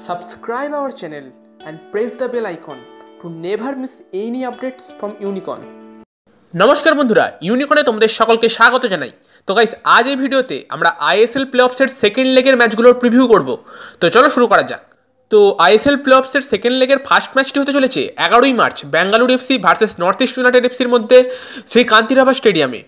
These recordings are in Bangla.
Subscribe our channel and press the bell icon to never miss any updates from Unicorn. নমস্কার বন্ধুরা, ইউনিকর্নে তোমাদের সকলকে স্বাগত জানাই। তো গাইস, আজ এই ভিডিওতে আমরা আইএসএল প্লে-অফসের সেকেন্ড লেগের ম্যাচগুলোর প্রিভিউ করব। তো চলো শুরু করা যাক। তো আইএসএল প্লে-অফসের সেকেন্ড লেগের ফার্স্ট ম্যাচটি হতে চলেছে 11ই March Bengaluru FC versus North East United এফসির মধ্যে শ্রী কান্তিরাভা স্টেডিয়ামে।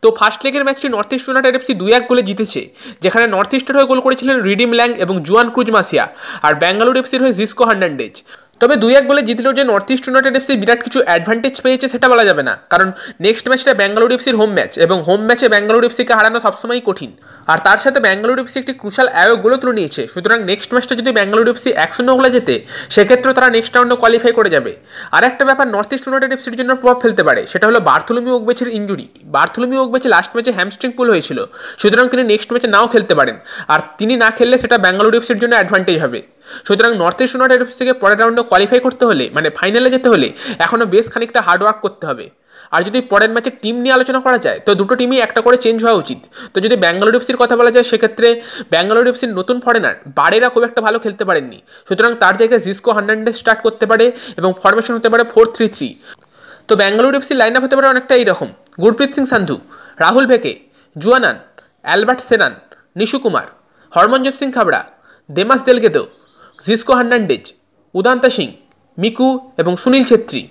তো ফার্স্ট লেগের ম্যাচটি নর্থ ইস্ট ইউনাইটেড এফসি 2-1 গোলে জিতেছে, যেখানে নর্থ ইস্টের হয়ে গোল করেছিলেন রিডিম ল্যাং এবং জুয়ান ক্রুজ মাসিয়া, আর বেঙ্গালুরু এফসির হয়ে জিসকো হার্নান্ডেজ। তবে 2-1 গোলে জিতলেও যে নর্থ ইস্ট ইউনাইটেড এফসি বিরাট কিছু অ্যাডভান্টেজ পেয়েছে সেটা বলা যাবে না, কারণ নেক্সট ম্যাচটা বেঙ্গালুরু এফসির হোম ম্যাচ এবং হোম ম্যাচে বেঙ্গালুরু এফসিকে হারানো সবসময়ই কঠিন। আর তার সাথে বেঙ্গালুরু এফসি একটি ক্রুশাল গোলও তুলে নিয়েছে, সুতরাং নেক্সট ম্যাচটা যদি বেঙ্গালুরু এফসি 1-0 গোলে জেতে সেক্ষেত্রেও তারা নেক্সট রাউন্ডে কোয়ালিফাই করে যাবে। আর একটা ব্যাপার নর্থ ইস্ট ইউনাইটেড এফসির জন্য প্রভাব ফেলতে পারে, সেটা হলো বার্থোলোমিউ ওগবেচের ইনজুরি। বার্থোলোমিউ ওগবেচে লাস্ট ম্যাচে হ্যামস্ট্রিং পুল হয়েছিল, সুতরাং তিনি নেক্সট ম্যাচে নাও খেলতে পারেন, আর তিনি না খেললে সেটা বেঙ্গালুরু এফসির জন্য অ্যাডভান্টেজ হবে। সুতরাং নর্থ ইস্ট ইউনাইটেড এফসি থেকে পরের রাউন্ডে কোয়ালিফাই করতে হলে, মানে ফাইনালে যেতে হলে এখনও বেশ খানিকটা হার্ডওয়ার্ক করতে হবে। আর যদি পরের ম্যাচে টিম নিয়ে আলোচনা করা যায় তো দুটো টিমই একটা করে চেঞ্জ হওয়া উচিত। তো যদি বেঙ্গালুরু এফসির কথা বলা যায় সেক্ষেত্রে বেঙ্গালুরু এফসির নতুন ফরেনার বারেরা খুব একটা ভালো খেলতে পারেননি, সুতরাং তার জায়গায় জিসকো হার্নান্ডেজ স্টার্ট করতে পারে এবং ফরমেশন হতে পারে 4-3-3। তো বেঙ্গালুরু এফসির লাইন আপ হতে পারে অনেকটা এইরকম: গুরপ্রীত সিং সান্ধু, রাহুল ভেকে, জুয়ানান, অ্যালবার্ট সেনান, নিশু কুমার, হরমনজিৎ সিং খাবড়া, দেমাস দেলগেদো, জিসকো হার্নান্ডেজ, উদান্তা সিং, মিকু এবং সুনীল ছেত্রী।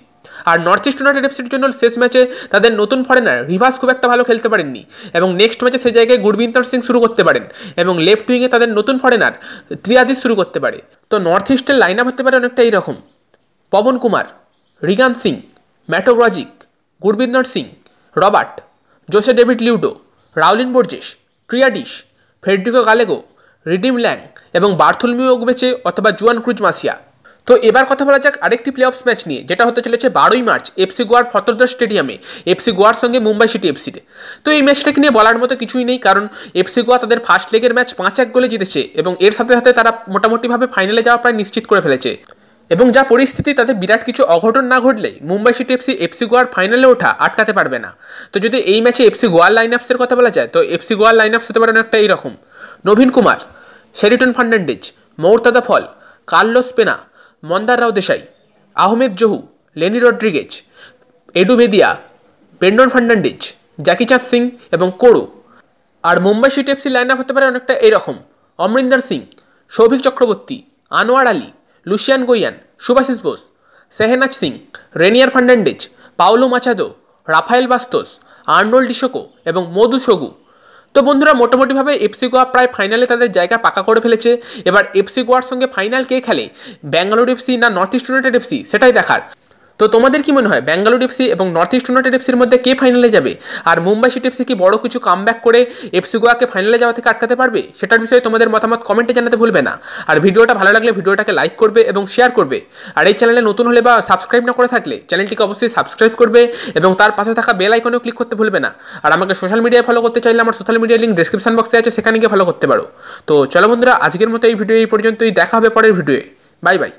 আর নর্থ ইস্ট ইউনাইটেড এফসির জন্য শেষ ম্যাচে তাদের নতুন ফরেনার রিভাস খুব একটা ভালো খেলতে পারেননি, এবং নেক্সট ম্যাচে সেই জায়গায় গুরবিন্দর সিং শুরু করতে পারেন এবং লেফট উইংয়ে তাদের নতুন ফরেনার ত্রিয়াদিস শুরু করতে পারে। তো নর্থ ইস্টের লাইন আপ হতে পারে অনেকটা এইরকম: Pavan Kumar, Rigan Singh, Mato Grgic, Gurbinder Singh, Robert, Jose David Leudo, Rowllin Borges, Triadis, Federico Gallego, Redeem Tlang এবং বার্থোলোমিউ ওগবেচে অথবা জুয়ান ক্রুজ মাসিয়া। তো এবার কথা বলা যাক আরেকটি প্লে অফস ম্যাচ নিয়ে, যেটা হতে চলেছে 12ই মার্চ এফসি গোয়ার ফতোরদার স্টেডিয়ামে এফসি গোয়ার সঙ্গে মুম্বাই সিটি এফসিতে। তো এই ম্যাচটাকে নিয়ে বলার মতো কিছুই নেই, কারণ এফসি গোয়া তাদের ফার্স্ট লেগের ম্যাচ 5-1 গোলে জিতেছে এবং এর সাথে সাথে তারা মোটামুটিভাবে ফাইনালে যাওয়া প্রায় নিশ্চিত করে ফেলেছে। এবং যা পরিস্থিতি, তাদের বিরাট কিছু অঘটন না ঘটলে মুম্বাই সিটি এফসি গোয়ার ফাইনালে ওঠা আটকাতে পারবে না। তো যদি এই ম্যাচে এফসি গোয়ার লাইন আপসের কথা বলা যায় তো এফসি গোয়ার লাইন আপস হতে পারে অনেকটা এইরকম: নবীন Kumar, Seriton Fernandes, Mourtada Fall, Carlos Pena, Mandar Rao Dessai, Ahmed Jahouh, Lenny Rodrigues, Edu Bedia, Brandon Fernandes, Jackichand Singh এবং কোড়ো। আর Mumbai city FC line up হতে পারে অনেকটা এরকম: Amrinder Singh, Souvik Chakrabarti, Anwar Ali, Lucian Goian, Subhasish Bose, Sehnaj Singh, Raynier Fernandes, Paulo Machado, Rafael Bastos, Arnold Issoko এবং মধু সগু। তো বন্ধুরা, মোটামুটিভাবে এফসি গোয়া প্রায় ফাইনালে তাদের জায়গা পাকা করে ফেলেছে। এবার এফসি গোয়ার সঙ্গে ফাইনাল কে খেলে, বেঙ্গালুরু এফসি না নর্থ ইস্ট ইউনাইটেড এফসি, সেটাই দেখার। তো তোমাদের কি মনে হয় বেঙ্গালুরু এফসি এবং নর্থ ইস্ট ইউনাইটেড এফসির মধ্যে কে ফাইনালে যাবে? আর মুম্বাই সিটি এফসি কি বড় কিছু কামব্যাক করে এফসি গোয়াকে ফাইনালে যাওয়া থেকে আটকাতে পারবে? সেটার বিষয়ে তোমাদের মতামত কমেন্টে জানাতে ভুলবে না। আর ভিডিওটা ভালো লাগলে ভিডিওটাকে লাইক করবে এবং শেয়ার করবে। আর এই চ্যানেলে নতুন হলে বা সাবস্ক্রাইব না করে থাকলে চ্যানেলটিকে অবশ্যই সাবস্ক্রাইব করবে এবং তার পাশে থাকা বেল আইকনেও ক্লিক করতে ভুলবে না। আর আমাকে সোশ্যাল মিডিয়ায় ফলো করতে চাইলে আমার সোশ্যাল মিডিয়ার লিঙ্ক ডেসক্রিপশন বক্সে আছে, সেখানে গিয়ে ফলো করতে পারো। তো চলো বন্ধুরা, আজকের মতো এই ভিডিও এই পর্যন্তই, দেখা হবে পরের ভিডিওয়ে। Bye bye.